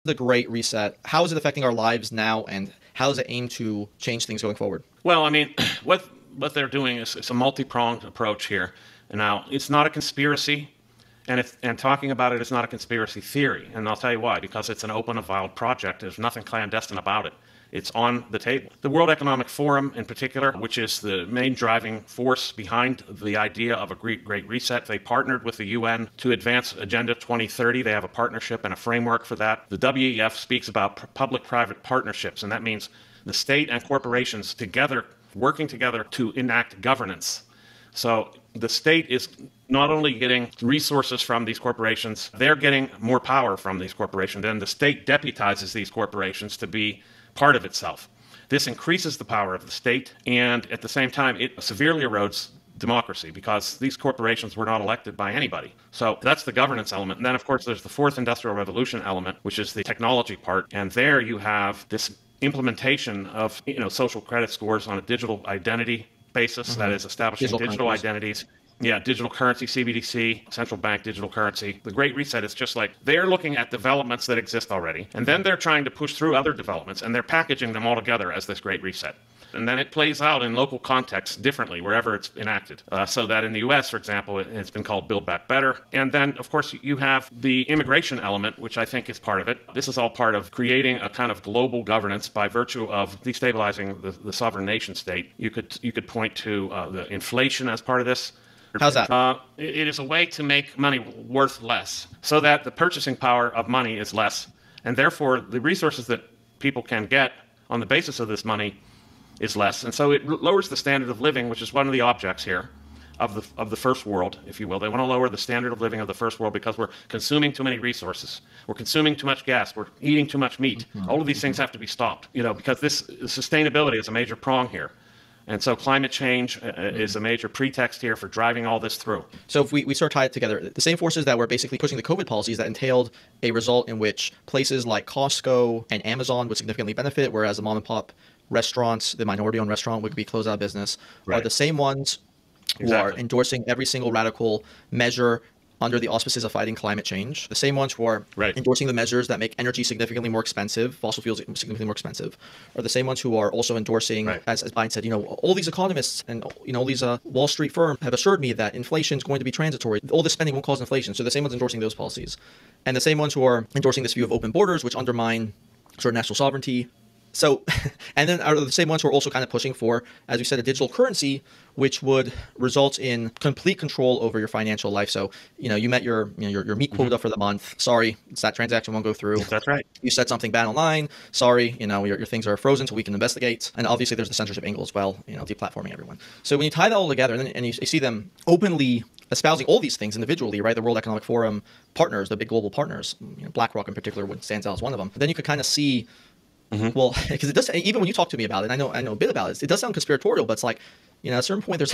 The Great Reset, how is it affecting our lives now, and how does it aim to change things going forward? Well, I mean, what they're doing is it's a multi-pronged approach here. And now, it's not a conspiracy, and talking about it is not a conspiracy theory. And I'll tell you why. Because it's an open, avowed project. There's nothing clandestine about it. It's on the table. The World Economic Forum, in particular, which is the main driving force behind the idea of a Great Reset, they partnered with the UN to advance Agenda 2030. They have a partnership and a framework for that. The WEF speaks about public-private partnerships, and that means the state and corporations together, working together to enact governance. So the state is not only getting resources from these corporations, they're getting more power from these corporations. Then the state deputizes these corporations to be part of itself. This increases the power of the state, and at the same time, it severely erodes democracy because these corporations were not elected by anybody. So that's the governance element. And then, of course, there's the fourth industrial revolution element, which is the technology part. And there you have this implementation of social credit scores on a digital identity basis, that is establishing digital identities. Yeah, digital currency, CBDC, central bank digital currency. The Great Reset is just like they're looking at developments that exist already, and then they're trying to push through other developments, and they're packaging them all together as this Great Reset. And then it plays out in local contexts differently wherever it's enacted. So that in the U.S., for example, it's been called Build Back Better. And then, of course, you have the immigration element, which I think is part of it. This is all part of creating a kind of global governance by virtue of destabilizing the sovereign nation state. You could point to the inflation as part of this. How's that? It is a way to make money worth less so that the purchasing power of money is less. And therefore, the resources that people can get on the basis of this money is less. And so it lowers the standard of living, which is one of the objects here of the first world, if you will. They want to lower the standard of living of the first world because we're consuming too many resources. We're consuming too much gas. We're eating too much meat. All of these things have to be stopped, because this sustainability is a major prong here. And so climate change is a major pretext here for driving all this through. So if we sort of tie it together, the same forces that were basically pushing the COVID policies that entailed a result in which places like Costco and Amazon would significantly benefit, whereas the mom and pop restaurants, the minority-owned restaurant would be closed out of business, are the same ones who are endorsing every single radical measure under the auspices of fighting climate change, the same ones who are endorsing the measures that make energy significantly more expensive, fossil fuels significantly more expensive, are the same ones who are also endorsing, as Biden said, all these economists and all these Wall Street firms have assured me that inflation is going to be transitory. All this spending won't cause inflation. So the same ones endorsing those policies, and the same ones who are endorsing this view of open borders, which undermine sort of national sovereignty. So, and then are the same ones who are also kind of pushing for, as you said, a digital currency, which would result in complete control over your financial life. So, you met your meat quota for the month. Sorry, that transaction won't go through. That's right. You said something bad online. Sorry, your things are frozen so we can investigate. And obviously there's the censorship angle as well, deplatforming everyone. So when you tie that all together and you see them openly espousing all these things individually, right? The World Economic Forum partners, the big global partners, BlackRock in particular stands out as one of them. Then you could kind of see, well, because it does, even when you talk to me about it, I know a bit about it. It does sound conspiratorial, but it's like, at a certain point, there's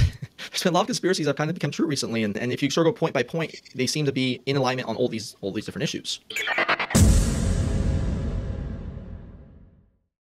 been a lot of conspiracies that have kind of become true recently, and if you sort of go point by point, they seem to be in alignment on all these different issues.